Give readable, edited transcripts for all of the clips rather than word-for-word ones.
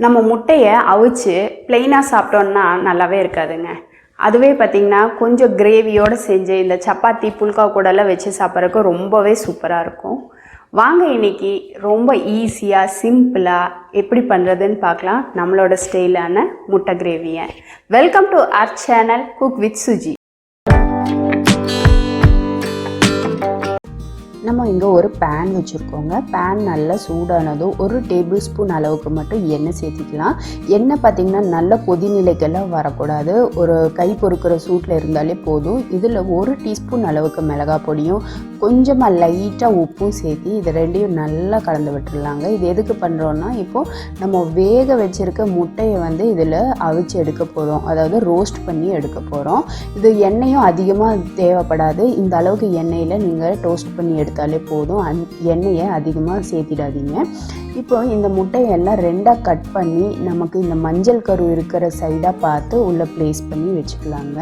நம்ம முட்டையை அவிச்சு ப்ளெயினாக சாப்பிட்டோன்னா நல்லாவே இருக்காதுங்க. அதுவே பார்த்திங்கன்னா கொஞ்சம் கிரேவியோடு செஞ்சு இந்த சப்பாத்தி புல்கா கூடலாம் வச்சு சாப்பிட்றதுக்கு ரொம்பவே சூப்பராக இருக்கும். வாங்க இன்றைக்கி ரொம்ப ஈஸியாக சிம்பிளாக எப்படி பண்ணுறதுன்னு பார்க்கலாம். நம்மளோட ஸ்டைலான முட்டை கிரேவியை. Welcome to our channel cook with Suji. நம்ம இங்கே ஒரு பேன் வச்சுருக்கோங்க. பேன் நல்லா சூடானதும் ஒரு டேபிள் ஸ்பூன் அளவுக்கு மட்டும் எண்ணெய் சேர்த்திக்கலாம். எண்ணெய் பார்த்திங்கன்னா நல்ல கொதிநிலைக்கெல்லாம் வரக்கூடாது, ஒரு கை பொறுக்கிற சூட்டில் இருந்தாலே போதும். இதில் ஒரு டீஸ்பூன் அளவுக்கு மிளகாய் பொடியும் கொஞ்சமாக லைட்டாக உப்பும் சேர்த்து இது ரெண்டையும் நல்லா கலந்து விட்டுடலாங்க. இது எதுக்கு பண்ணுறோன்னா, இப்போது நம்ம வேக வச்சுருக்க முட்டையை இதில் அவிச்சு எடுக்க போகிறோம், அதாவது ரோஸ்ட் பண்ணி எடுக்க போகிறோம். இது எண்ணெயும் அதிகமாக தேவைப்படாது. இந்த அளவுக்கு எண்ணெயில் நீங்கள் டோஸ்ட் பண்ணி எடுத்தாலே போதும். எண்ணெயை அதிகமாக சேர்த்திடாதீங்க. இப்போ இந்த முட்டையெல்லாம் ரெண்டாக கட் பண்ணி நமக்கு இந்த மஞ்சள் கரு இருக்கிற சைடாக பார்த்து உள்ளே ப்ளேஸ் பண்ணி வச்சுக்கலாங்க.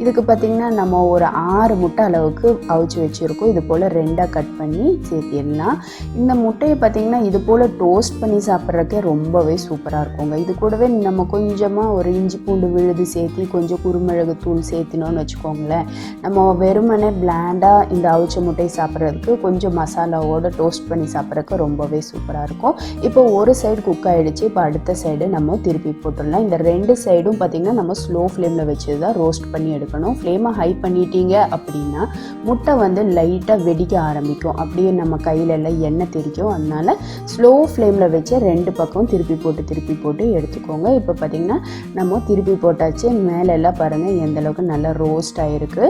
இதுக்கு பார்த்திங்கன்னா நம்ம ஒரு 6 முட்டை அளவுக்கு அவிச்சு வச்சுருக்கோம். இது போல் ரெண்டாக கட் பண்ணி சேர்த்திடலாம். இந்த முட்டையை பார்த்திங்கன்னா இது போல் டோஸ்ட் பண்ணி சாப்பிட்றதுக்கே ரொம்பவே சூப்பராக இருக்குங்க. இது கூடவே நம்ம கொஞ்சமாக ஒரு இஞ்சி பூண்டு விழுது சேர்த்தி கொஞ்சம் குருமிளகு தூள் சேர்த்தினோன்னு வச்சுக்கோங்களேன், நம்ம வெறுமனே பிளாண்டாக இந்த அவிச்ச முட்டையை சாப்பிட்றதுக்கு கொஞ்சம் மசாலாவோடு டோஸ்ட் பண்ணி சாப்பிட்றதுக்கு ரொம்பவே சூப்பராக இருக்கும். இப்போ ஒரு சைடு குக் ஆகிடுச்சு. இப்போ அடுத்த சைடு நம்ம திருப்பி போட்டுடலாம். இந்த 2 சைடும் பார்த்திங்கன்னா நம்ம ஸ்லோ ஃப்ளேமில் வச்சு தான் ரோஸ்ட் பண்ணி எடுக்கணும். ஃப்ளேமை ஹை பண்ணிட்டீங்க அப்படின்னா முட்டை லைட்டாக வெடிக்க ஆரம்பிக்கும், அப்படியே நம்ம கையிலெல்லாம் எண்ணெய் தெரிக்கும். அதனால் ஸ்லோ ஃப்ளேமில் வச்சு 2 பக்கம் திருப்பி போட்டு எடுத்துக்கோங்க. இப்போ பார்த்திங்கன்னா நம்ம திருப்பி போட்டாச்சு. மேலெல்லாம் பாருங்கள் எந்தளவுக்கு நல்லா ரோஸ்ட் ஆகிருக்கு.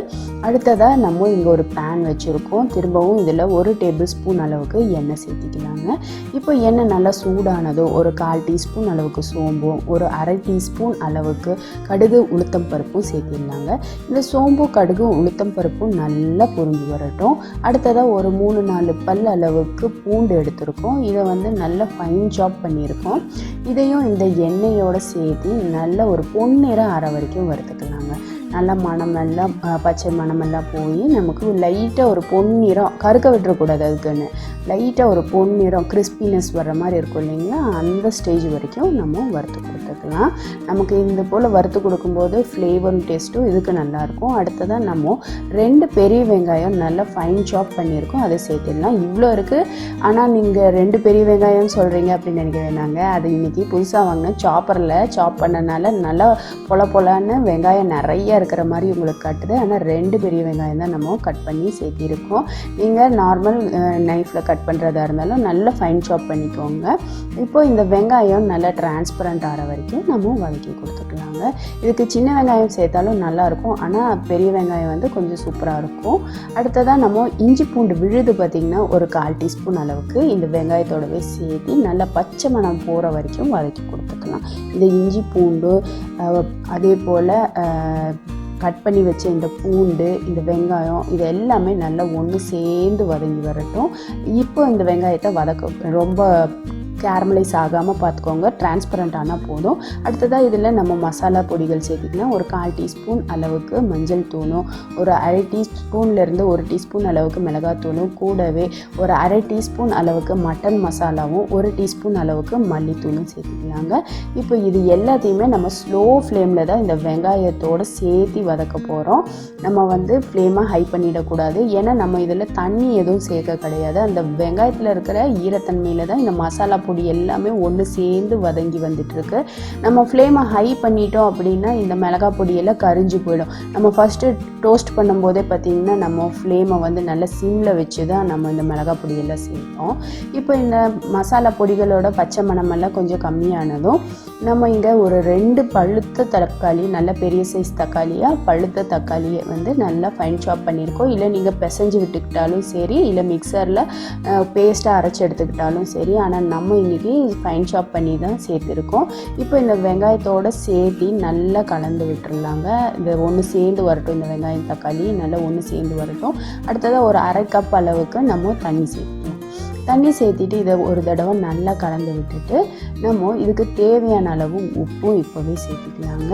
அடுத்ததாக நம்ம இங்கே ஒரு பேன் வச்சுருக்கோம். திரும்பவும் இதில் ஒரு டேபிள் ஸ்பூன் அளவுக்கு எண்ணெய் சேர்த்திக்கலாங்க. இப்போ எண்ணெய் நல்லா சூடானதோ ஒரு 1/4 டீஸ்பூன் அளவுக்கு சோம்பும் ஒரு 1/2 டீஸ்பூன் அளவுக்கு கடுகு உளுத்தம் பருப்பும் சேர்த்திடலாங்க. இந்த சோம்பு கடுகு உளுத்தம் பருப்பும் நல்லா பொரிஞ்சு வரட்டும். அடுத்ததாக ஒரு 3-4 பல் அளவுக்கு பூண்டு எடுத்திருக்கோம். இதை நல்லா ஃபைன் சாப் பண்ணியிருக்கோம். இதையும் இந்த எண்ணெயோடு சேர்த்து நல்ல ஒரு பொன்னிறம் ஆற வரைக்கும் வறுத்துக்கலாங்க. நல்லா மணமெல்லாம் பச்சை மணமெல்லாம் போய் நமக்கு லைட்டாக ஒரு பொன்னிறம், கருக்க விட்டுறக்கூடாது, அதுக்குன்னு லைட்டாக ஒரு பொன்னிறம் கிறிஸ்பினஸ் வர்ற மாதிரி இருக்கும் இல்லைங்களா, அந்த ஸ்டேஜ் வரைக்கும் நம்ம வறுத்து கொடுத்துக்கலாம். நமக்கு இந்த போல் வறுத்து கொடுக்கும்போது ஃப்ளேவரும் டேஸ்ட்டும் இதுக்கு நல்லாயிருக்கும். அடுத்ததாக நம்ம 2 பெரிய வெங்காயம் நல்லா ஃபைன் சாப் பண்ணியிருக்கோம், அதை சேர்த்துடலாம். இவ்வளோ இருக்குது. ஆனால் நீங்கள் 2 பெரிய வெங்காயம் சொல்கிறீங்க அப்படின்னு நினைக்க வேணாங்க. அது இன்றைக்கி புதுசாக வாங்கின சாப்பரில் சாப் பண்ணனால நல்லா பொலன்னு வெங்காயம் நிறைய இருக்கிற மாதிரி உங்களுக்கு காட்டுது. ஆனால் 2 பெரிய வெங்காயம் தான் நம்ம கட் பண்ணி சேர்த்திருக்கோம். நீங்கள் நார்மல் நைஃப்பில் கட் பண்ணுறதா இருந்தாலும் நல்லா ஃபைன் சாப் பண்ணிக்கோங்க. இப்போது இந்த வெங்காயம் நல்லா டிரான்ஸ்பரண்ட் ஆகிற வரைக்கும் நம்ம வதக்கி கொடுத்துக்கலாங்க. இதுக்கு சின்ன வெங்காயம் சேர்த்தாலும் நல்லாயிருக்கும், ஆனால் பெரிய வெங்காயம் கொஞ்சம் சூப்பராக இருக்கும். அடுத்ததாக நம்ம இஞ்சி பூண்டு விழுது பார்த்திங்கன்னா ஒரு 1/4 டீஸ்பூன் அளவுக்கு இந்த வெங்காயத்தோடவே சேர்த்து நல்லா பச்சை மணம் போகிற வரைக்கும் வதக்கி கொடுத்துக்கலாம். இந்த இஞ்சி பூண்டு அதே போல் கட் பண்ணி வச்ச இந்த பூண்டு, இந்த வெங்காயம், இது எல்லாமே நல்லா ஒன்று சேர்ந்து வதங்கி வரட்டும். இப்போ இந்த வெங்காயத்தை ரொம்ப கேரமலைஸ் ஆகாமல் பார்த்துக்கோங்க, டிரான்ஸ்பரண்ட் ஆனால் போதும். அடுத்ததாக இதில் நம்ம மசாலா பொடிகள் சேர்த்திக்கலாம். ஒரு 1/4 டீஸ்பூன் அளவுக்கு மஞ்சள் தூளும், ஒரு 1/2 டீஸ்பூன்லேருந்து 1 டீஸ்பூன் அளவுக்கு மிளகாத்தூளும், கூடவே ஒரு 1/2 டீஸ்பூன் அளவுக்கு மட்டன் மசாலாவும் 1 டீஸ்பூன் அளவுக்கு மல்லித்தூளும் சேர்த்துக்கலாங்க. இப்போ இது எல்லாத்தையுமே நம்ம ஸ்லோ ஃப்ளேமில் தான் இந்த வெங்காயத்தோடு சேர்த்து வதக்க போகிறோம். நம்ம ஃப்ளேமை ஹை பண்ணிடக்கூடாது, ஏன்னா நம்ம இதில் தண்ணி எதுவும் சேர்க்க கிடையாது. அந்த வெங்காயத்தில் இருக்கிற ஈரத்தன்மையில் தான் இந்த மசாலா பொடி எல்லாமே ஒன்று சேர்ந்து வதங்கி வந்துட்டுருக்கு. நம்ம ஃப்ளேமை ஹை பண்ணிட்டோம் அப்படின்னா இந்த மிளகாய் பொடியெல்லாம் கரிஞ்சு போயிடும். நம்ம ஃபஸ்ட்டு டோஸ்ட் பண்ணும்போதே பார்த்திங்கன்னா நம்ம ஃப்ளேமை நல்லா சிம்மில் வச்சு தான் நம்ம இந்த மிளகாய் பொடியெல்லாம் சேர்த்தோம். இப்போ இந்த மசாலா பொடிகளோட பச்சை மணமெல்லாம் கொஞ்சம் கம்மியானதும் நம்ம இங்கே ஒரு 2 பழுத்த தக்காளி, நல்ல பெரிய சைஸ் தக்காளியாக பழுத்த தக்காளியை நல்லா ஃபைன் சாப் பண்ணியிருக்கோம். இல்லை நீங்கள் பிசைஞ்சு விட்டுக்கிட்டாலும் சரி, இல்லை மிக்சரில் பேஸ்ட்டாக அரைச்சி எடுத்துக்கிட்டாலும் சரி. ஆனால் நம்ம இன்றைக்கி ஃபைன் சாப் பண்ணி தான் சேர்த்துருக்கோம். இப்போ இந்த வெங்காயத்தோடு சேர்த்து நல்லா கலந்து விட்டுருலாங்க. இந்த ஒன்று சேர்ந்து வரட்டும், இந்த வெங்காயம் தக்காளி நல்லா ஒன்று சேர்ந்து வரட்டும். அடுத்ததாக ஒரு 1/2 கப் அளவுக்கு நம்ம தண்ணி சேர்த்துக்கலாம். தண்ணி சேர்த்திட்டு இதை ஒரு தடவை நல்லா கலந்து விட்டுட்டு நம்ம இதுக்கு தேவையான அளவு உப்பும் இப்போவே சேர்த்திக்கலாங்க.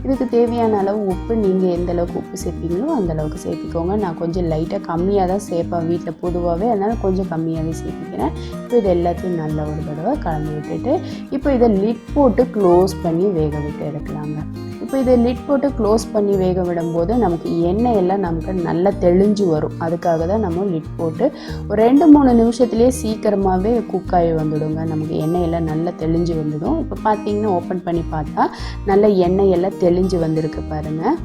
இதுக்கு தேவையான அளவு உப்பு நீங்கள் எந்த அளவுக்கு உப்பு சேர்ப்பீங்களோ அந்த அளவுக்கு சேர்த்திக்கோங்க. நான் கொஞ்சம் லைட்டாக கம்மியாக தான் சேர்ப்பேன் வீட்டில் பொதுவாகவே, அதனால் கொஞ்சம் கம்மியாகவே சேர்த்திக்கிறேன். இப்போ இது எல்லாத்தையும் நல்லா ஒரு தடவை கலந்து விட்டுட்டு இப்போ இதை லிட் போட்டு க்ளோஸ் பண்ணி வேக விட்டு எடுக்கலாங்க. இப்போ இதை லிட் போட்டு க்ளோஸ் பண்ணி வேக விடும்போது நமக்கு எண்ணெய் எல்லாம் நமக்கு நல்லா தெளிஞ்சு வரும். அதுக்காக தான் நம்ம லிட் போட்டு ஒரு 2-3 நிமிஷத்துலேயே சீக்கிரமாகவே குக் ஆகி வந்துடுங்க. நமக்கு எண்ணெய் எல்லாம் நல்லா தெளிஞ்சு வந்துடும். இப்போ பார்த்தீங்கன்னா ஓப்பன் பண்ணி பார்த்தா நல்லா எண்ணெய் எல்லாம் தெளிஞ்சு வந்திருக்கு பாருங்கள்.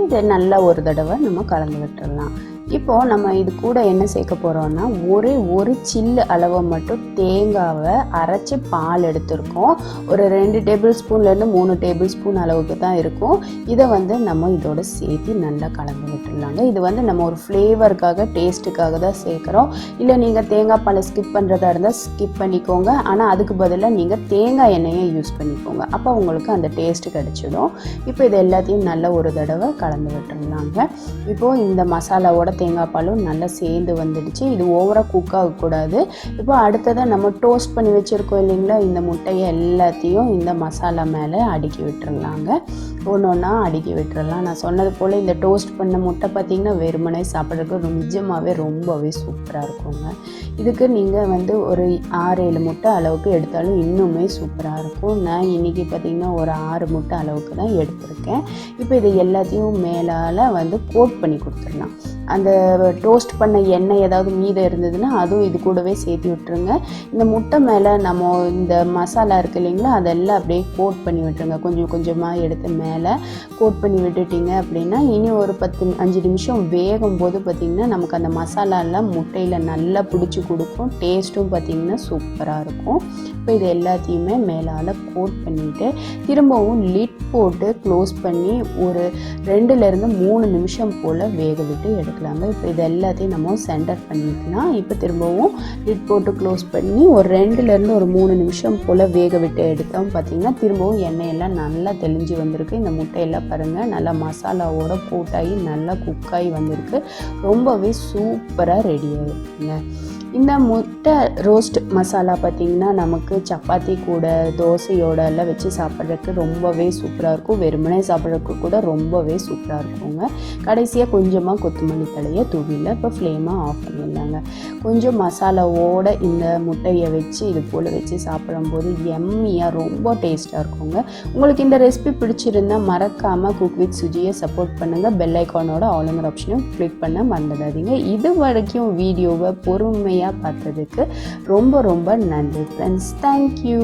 இதை நல்லா ஒரு தடவை நம்ம கலந்து விட்டுடலாம். இப்போது நம்ம இது கூட என்ன சேர்க்க போகிறோம்னா ஒரு சில்லு அளவை மட்டும் தேங்காவை அரைச்சி பால் எடுத்துருக்கோம். ஒரு 2 டேபிள் ஸ்பூன்லேருந்து 3 டேபிள் ஸ்பூன் அளவுக்கு தான் இருக்கும். இதை நம்ம இதோட சேர்த்து நல்லா கலந்து விட்டுடலாங்க. இது நம்ம ஒரு ஃப்ளேவருக்காக டேஸ்ட்டுக்காக தான் சேர்க்குறோம். இல்லை நீங்கள் தேங்காய் பாலை ஸ்கிப் பண்ணுறதா இருந்தால் ஸ்கிப் பண்ணிக்கோங்க. ஆனால் அதுக்கு பதிலாக நீங்கள் தேங்காய் எண்ணெயை யூஸ் பண்ணிக்கோங்க. அப்போ உங்களுக்கு அந்த டேஸ்ட்டு கிடச்சிடும். இப்போ இது எல்லாத்தையும் நல்லா ஒரு தடவை கலந்து விட்டுடலாங்க. இப்போது இந்த மசாலாவோட தேங்காய் பாலும் நல்லா சேர்ந்து வந்துடுச்சு. இது ஓவராக குக் ஆகக்கூடாது. இப்போ அடுத்ததாக நம்ம டோஸ்ட் பண்ணி வச்சுருக்கோம் இல்லைங்களா, இந்த முட்டையை எல்லாத்தையும் இந்த மசாலா மேலே அடுக்கி விட்டுறலாங்க. ஒன்று ஒன்றா அடுக்கி விட்டுறலாம். நான் சொன்னது போல் இந்த டோஸ்ட் பண்ண முட்டை பார்த்திங்கன்னா வெறுமனே சாப்பிட்றதுக்கு நிஜமாகவே ரொம்பவே சூப்பராக இருக்குங்க. இதுக்கு நீங்கள் ஒரு 6-7 முட்டை அளவுக்கு எடுத்தாலும் இன்னுமே சூப்பராக இருக்கும். நான் இன்றைக்கி பார்த்திங்கன்னா ஒரு 6 முட்டை அளவுக்கு தான் எடுத்திருக்கேன். இப்போ இது எல்லாத்தையும் மேலால் கோட் பண்ணி கொடுத்துடலாம். அந்த டோஸ்ட் பண்ண எண்ணெய் ஏதாவது மீதம் இருந்ததுன்னா அதுவும் இது கூடவே சேர்த்து விட்டுருங்க. இந்த முட்டை மேலே நம்ம இந்த மசாலா இருக்குது இல்லைங்களா, அதெல்லாம் அப்படியே கோட் பண்ணி விட்டுருங்க. கொஞ்சம் கொஞ்சமாக எடுத்து மேலே கோட் பண்ணி விட்டுட்டிங்க அப்படின்னா இனி ஒரு 5 நிமிஷம் வேகும் போது பார்த்திங்கன்னா நமக்கு அந்த மசாலாலாம் முட்டையில் நல்லா பிடிச்சி கொடுக்கும். டேஸ்ட்டும் பார்த்திங்கன்னா சூப்பராக இருக்கும். இப்போ இது எல்லாத்தையுமே மேலால் கோட் பண்ணிவிட்டு திரும்பவும் லிட் போட்டு க்ளோஸ் பண்ணி ஒரு 2-3 நிமிஷம் போல் வேக விட்டு எடுக்கலாங்க. இப்போ இது எல்லாத்தையும் நம்ம சென்டர் பண்ணிக்கலாம். இப்போ திரும்பவும் லிட் போட்டு க்ளோஸ் பண்ணி ஒரு 2-3 நிமிஷம் போல் வேக விட்டு எடுத்தோம். பார்த்திங்கன்னா திரும்பவும் எண்ணெயெல்லாம் நல்லா தெளிஞ்சு வந்திருக்கு. இந்த முட்டையெல்லாம் பாருங்கள் நல்லா மசாலாவோட கோட்டாகி நல்லா குக்காகி வந்திருக்கு. ரொம்பவே சூப்பராக ரெடி ஆகிருக்குங்க. இந்த முட்டை ரோஸ்ட் மசாலா பார்த்திங்கன்னா நமக்கு சப்பாத்தி கூட தோசையோட எல்லாம் வச்சு சாப்பிட்றதுக்கு ரொம்பவே சூப்பராக இருக்கும். வெறுமனே சாப்பிட்றதுக்கு கூட ரொம்பவே சூப்பராக இருக்குங்க. கடைசியாக கொஞ்சமாக கொத்தமல்லி தழையை தூவில இப்போ ஃப்ளேமாக ஆஃப் பண்ணிடலாங்க. கொஞ்சம் மசாலாவோட இந்த முட்டையை வச்சு இது போல் வச்சு சாப்பிடும்போது எம்மியாக ரொம்ப டேஸ்ட்டாக இருக்குங்க. உங்களுக்கு இந்த ரெசிபி பிடிச்சிருந்தால் மறக்காமல் குக் வித் சுஜியை சப்போர்ட் பண்ணுங்கள். பெல் ஐக்கானோட ஆளுங்கிற ஆப்ஷனையும் கிளிக் பண்ண மறந்துடாதீங்க. இது வரைக்கும் வீடியோவை பொறுமையாக பார்த்ததுக்கு ரொம்ப ரொம்ப நன்றி ஃப்ரெண்ட்ஸ். தேங்க்யூ.